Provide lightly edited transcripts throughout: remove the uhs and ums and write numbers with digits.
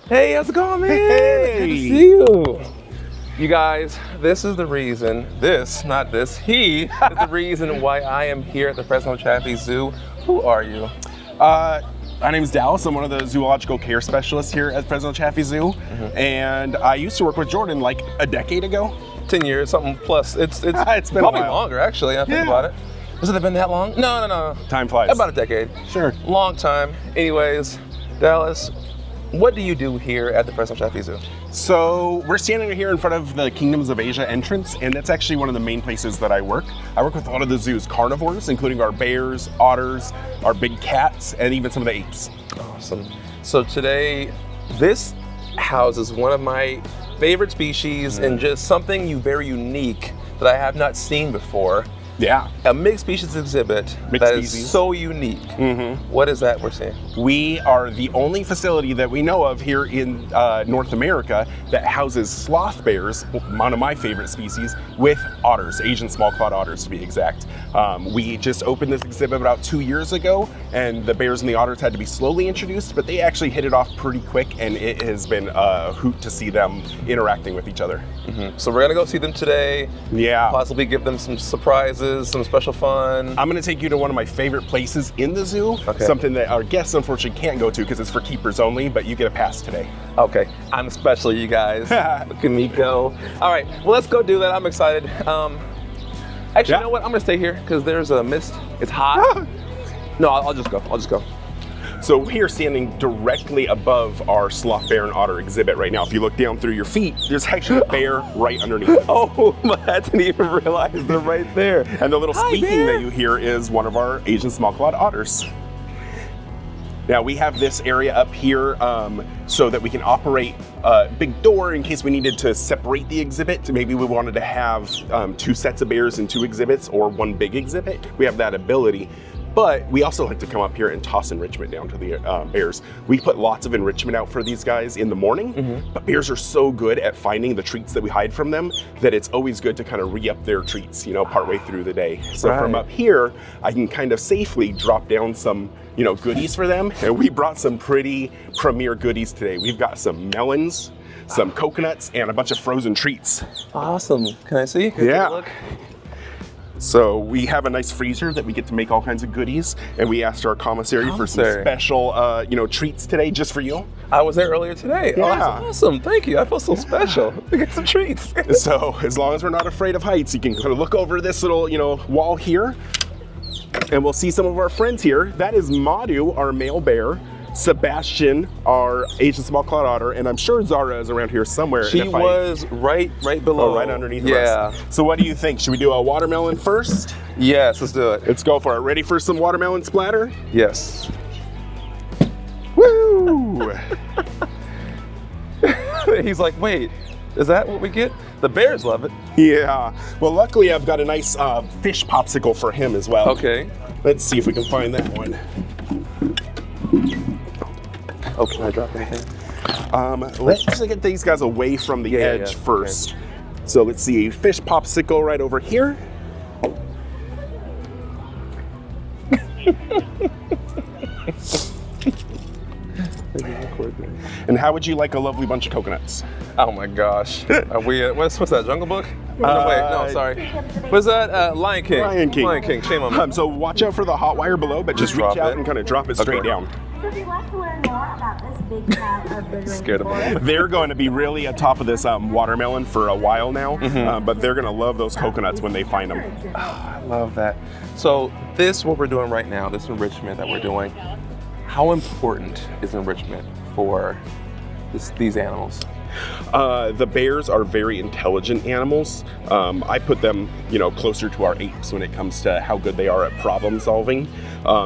Hey, how's it going, man? Hey. Good to see you. You guys, this is the reason, he is the reason why I am here at the Fresno Chaffee Zoo. Who are you? My name is Dallas. I'm one of the zoological care specialists here at Fresno Chaffee Zoo. And I used to work with Jordan like a decade ago. 10 years, something plus. It's been probably a while. longer, actually, I think about it. Has it been that long? No. Time flies. About a decade. Sure. Long time. Anyways, Dallas, what do you do here at the Fresno Chaffee Zoo? So we're standing here in front of the Kingdoms of Asia entrance, and that's actually one of the main places that I work. I work with a lot of the zoo's carnivores, including our bears, otters, our big cats, and even some of the apes. Awesome. So today, this houses one of my favorite species and just something very unique that I have not seen before. Yeah. A mixed species exhibit is so unique. What is that we're seeing? We are the only facility that we know of here in North America that houses sloth bears, one of my favorite species, with otters, Asian small-clawed otters to be exact. We just opened this exhibit about 2 years ago, and the bears and the otters had to be slowly introduced, but they actually hit it off pretty quick, and it has been a hoot to see them interacting with each other. So we're gonna go see them today. Yeah. Possibly give them some surprises, some special fun. I'm gonna take you to one of my favorite places in the zoo, something that our guests unfortunately can't go to because it's for keepers only, but you get a pass today. Okay, I'm special, you guys. Look at me go. All right, well, let's go do that. I'm excited. Actually, you know what? I'm gonna stay here because there's a mist. It's hot. No, I'll just go. So we are standing directly above our sloth, bear, and otter exhibit right now. If you look down through your feet, there's actually a bear right underneath. Oh, I didn't even realize they're right there. And the little squeaking that you hear is one of our Asian small-clawed otters. Now we have this area up here so that we can operate a big door in case we needed to separate the exhibit. Maybe we wanted to have 2 sets of bears in 2 exhibits or 1 big exhibit. We have that ability. But we also like to come up here and toss enrichment down to the bears. We put lots of enrichment out for these guys in the morning, but bears are so good at finding the treats that we hide from them that it's always good to kind of re-up their treats, partway through the day. So from up here, I can kind of safely drop down some, goodies for them. And we brought some pretty premier goodies today. We've got some melons, some coconuts, and a bunch of frozen treats. Awesome. Can I see? Can I take a look? So we have a nice freezer that we get to make all kinds of goodies, and we asked our commissary for some special, treats today just for you. I was there earlier today. Yeah. Oh, that's awesome. Thank you. I feel so special. We get some treats. So as long as we're not afraid of heights, you can kind of look over this little, wall here, and we'll see some of our friends here. That is Madhu, our male bear. Sebastian, our Asian small-clawed otter, and I'm sure Zara is around here somewhere. She was right below. Oh, right underneath us. So what do you think? Should we do a watermelon first? Yes, let's do it. Let's go for it. Ready for some watermelon splatter? Yes. Woo! He's like, wait, is that what we get? The bears love it. Yeah. Well, luckily I've got a nice fish popsicle for him as well. Okay. Let's see if we can find that one. Oh, can I drop anything? Let's get these guys away from the edge first. Okay. So let's see, fish popsicle right over here. And how would you like a lovely bunch of coconuts? Oh my gosh. Are we, what's that, Jungle Book? No, wait, no, sorry. What's that? Lion King. Lion King. Lion King, shame on me. So watch out for the hot wire below, but just reach out and kind of drop it straight down. So if you'd like to learn more about this big cat of the Scared of rainforest, They're going to be really atop top of this watermelon for a while now, but they're going to love those coconuts when they find them. Oh, I love that. So this, what we're doing right now, this enrichment that we're doing, how important is enrichment for these animals? The bears are very intelligent animals. I put them, closer to our apes when it comes to how good they are at problem solving.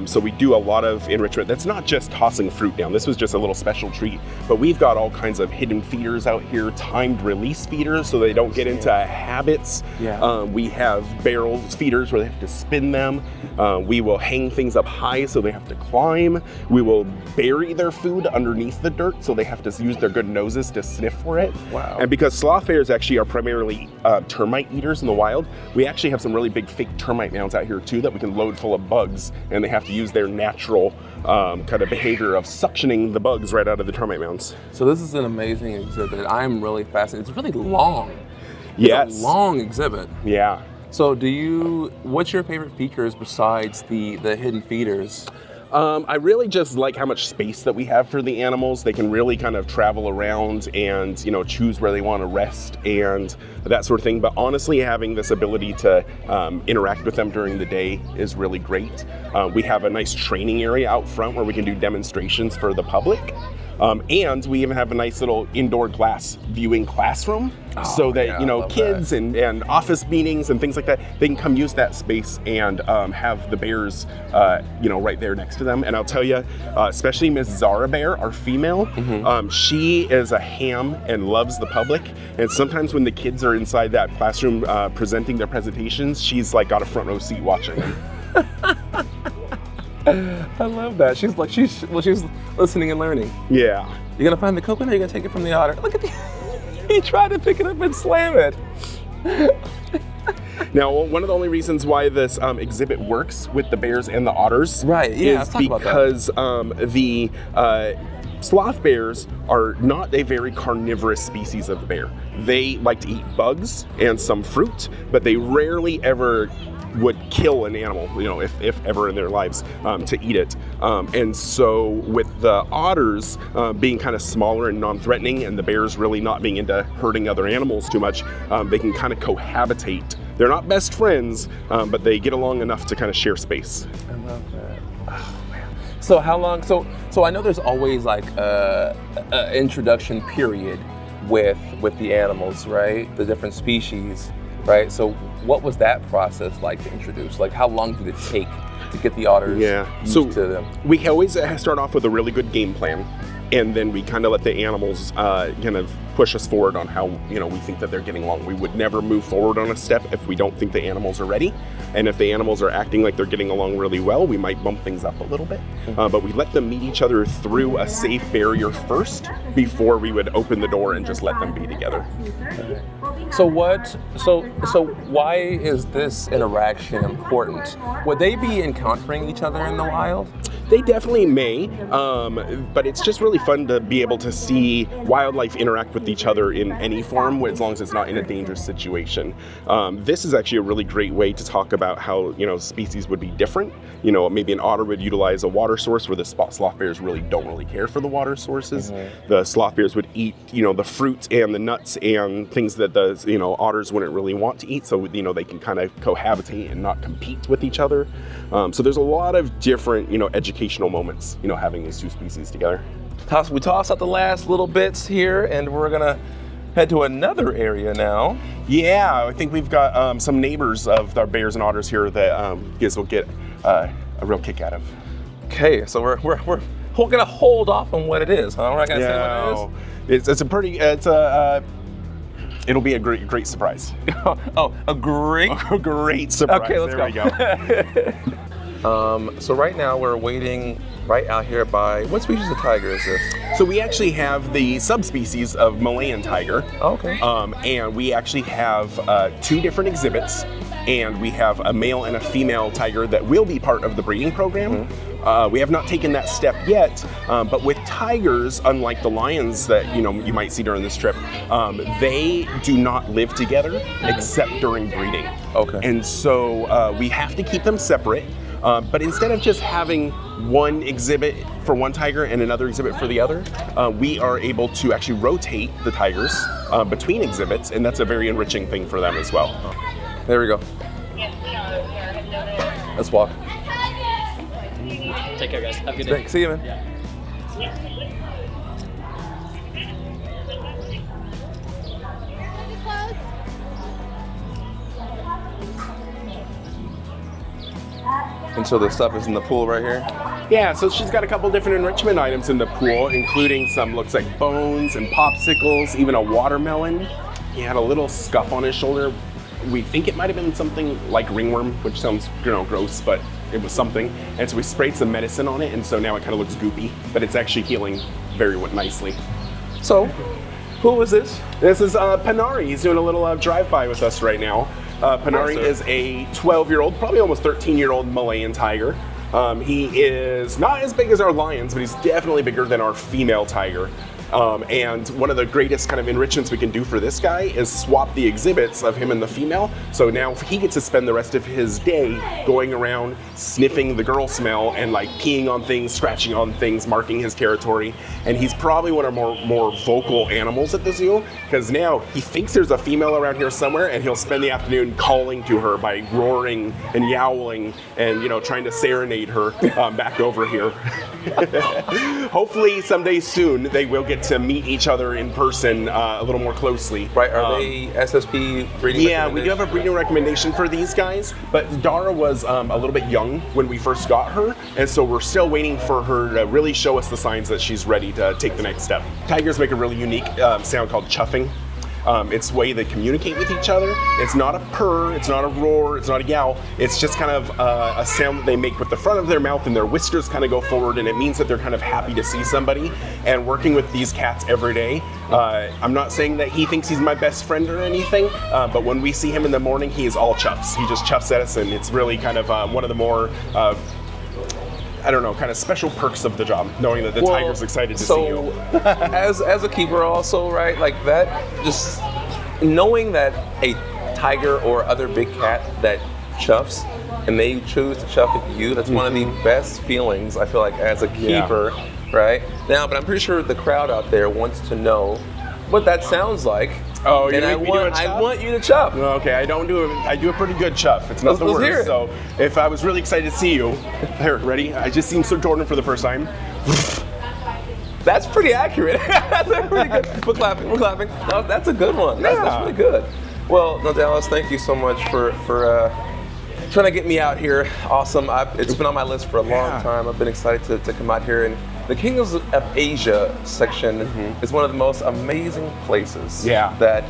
So we do a lot of enrichment. That's not just tossing fruit down. This was just a little special treat, but we've got all kinds of hidden feeders out here, timed release feeders so they don't get into habits. We have barrel feeders where they have to spin them. We will hang things up high so they have to climb. We will bury their food underneath the dirt so they have to use their good noses to sniff gift for it. Wow. And because sloth bears actually are primarily termite eaters in the wild, we actually have some really big fake termite mounds out here too that we can load full of bugs, and they have to use their natural kind of behavior of suctioning the bugs right out of the termite mounds. So this is an amazing exhibit. I'm really fascinated. It's really long. Yes. It's a long exhibit. Yeah. So what's your favorite features besides the hidden feeders? I really just like how much space that we have for the animals. They can really kind of travel around and, choose where they want to rest and that sort of thing. But honestly, having this ability to interact with them during the day is really great. We have a nice training area out front where we can do demonstrations for the public. And we even have a nice little indoor glass viewing classroom so that, kids and office meetings and things like that, they can come use that space and have the bears, right there next to them. And I'll tell you, especially Miss Zara Bear, our female, she is a ham and loves the public. And sometimes when the kids are inside that classroom presenting their presentations, she's like got a front row seat watching them. I love that. She's listening and learning. Yeah. You're gonna find the coconut, or you're gonna take it from the otter. Look at he tried to pick it up and slam it. Now, one of the only reasons why this exhibit works with the bears and the otters is because the sloth bears are not a very carnivorous species of bear. They like to eat bugs and some fruit, but they rarely ever would kill an animal, if ever in their lives, to eat it. And so with the otters being kind of smaller and non-threatening, and the bears really not being into hurting other animals too much, they can kind of cohabitate. They're not best friends, but they get along enough to kind of share space. I love that. Oh, man. So how long, so I know there's always like a introduction period with the animals, right? The different species. Right, so what was that process like to introduce? Like, how long did it take to get the otters used to them? We always start off with a really good game plan, and then we kind of let the animals kind of push us forward on how we think that they're getting along. We would never move forward on a step if we don't think the animals are ready, and if the animals are acting like they're getting along really well, we might bump things up a little bit. But we let them meet each other through a safe barrier first before we would open the door and just let them be together. So why is this interaction important? Would they be encountering each other in the wild? They definitely may, but it's just really fun to be able to see wildlife interact with each other in any form, as long as it's not in a dangerous situation. This is actually a really great way to talk about how species would be different. Maybe an otter would utilize a water source where the sloth bears don't really care for the water sources. The sloth bears would eat the fruit and the nuts and things that the otters wouldn't really want to eat, so they can kind of cohabitate and not compete with each other. So there's a lot of different educational moments having these two species together. We tossed out the last little bits here, and we're gonna head to another area now. Yeah, I think we've got some neighbors of our bears and otters here that you guys will get a real kick out of. Okay, so we're gonna hold off on what it is, huh? We're not gonna say what it is. It'll be a great surprise. Oh, a great surprise. Okay, let's go. So right now we're waiting right out here by, what species of tiger is this? So we actually have the subspecies of Malayan tiger. Oh, okay. And we actually have two different exhibits, and we have a male and a female tiger that will be part of the breeding program. We have not taken that step yet, but with tigers, unlike the lions that you might see during this trip, they do not live together except during breeding. Okay. And so we have to keep them separate. But instead of just having one exhibit for one tiger and another exhibit for the other, we are able to actually rotate the tigers between exhibits, and that's a very enriching thing for them as well. There we go. Let's walk. Take care, guys. Have a good day. Thanks. See you, man. Yeah. And so the stuff is in the pool right here? Yeah, so she's got a couple different enrichment items in the pool, including some looks like bones and popsicles, even a watermelon. He had a little scuff on his shoulder. We think it might have been something like ringworm, which sounds gross, but it was something. And so we sprayed some medicine on it, and so now it kind of looks goopy, but it's actually healing very nicely. So, Who is this? This is Panari. He's doing a little drive-by with us right now. Panari is a 12-year-old, probably almost 13-year-old Malayan tiger. He is not as big as our lions, but he's definitely bigger than our female tiger. And one of the greatest kind of enrichments we can do for this guy is swap the exhibits of him and the female. So now he gets to spend the rest of his day going around sniffing the girl smell and like peeing on things, scratching on things, marking his territory. And he's probably one of our more vocal animals at the zoo, because now he thinks there's a female around here somewhere, and he'll spend the afternoon calling to her by roaring and yowling and, you know, trying to serenade her back over here. Hopefully someday soon they will get to meet each other in person a little more closely. Right, are they SSP breeding? Yeah, we do have a breeding recommendation for these guys, but Dara was a little bit young when we first got her, and so we're still waiting for her to really show us the signs that she's ready to take the next step. Tigers make a really unique sound called chuffing. It's the way they communicate with each other. It's not a purr, it's not a roar, it's not a yowl. It's just kind of a sound that they make with the front of their mouth, and their whiskers kind of go forward, and it means that they're kind of happy to see somebody. And working with these cats every day, I'm not saying that he thinks he's my best friend or anything, but when we see him in the morning, he is all chuffs. He just chuffs at us, and it's really kind of one of the more I don't know, kind of special perks of the job, knowing that the tiger's excited to see you. as a keeper also, right, like that, just knowing that a tiger or other big cat that chuffs and they choose to chuff at you, that's one of the best feelings, I feel like, as a keeper, right? Now, but I'm pretty sure the crowd out there wants to know what that sounds like. Oh, and I want you to chuff. Okay, I do a pretty good chuff. It's not the Let's hear worst. it. So if I was really excited to see you, here, ready? I just seen Sir Jordan for the first time. That's pretty accurate. That's pretty good. We're clapping. No, that's a good one. That's really good. Well, no, Dallas, thank you so much for trying to get me out here. Awesome. It's been on my list for a long time. I've been excited to come out here, and the Kingdoms of Asia section is one of the most amazing places that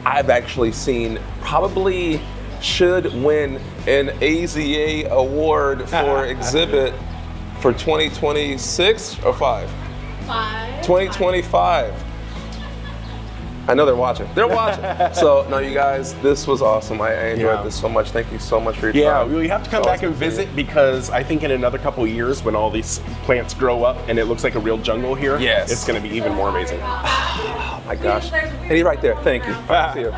I've actually seen. Probably should win an AZA award for exhibit for 2026 or 2025. I know they're watching. So, no, you guys, this was awesome. I enjoyed this so much. Thank you so much for your time. Yeah, we have to come back and visit, because I think in another couple years, when all these plants grow up and it looks like a real jungle here, it's going to be even more amazing. Oh my gosh. And he's right there. Thank you. See you.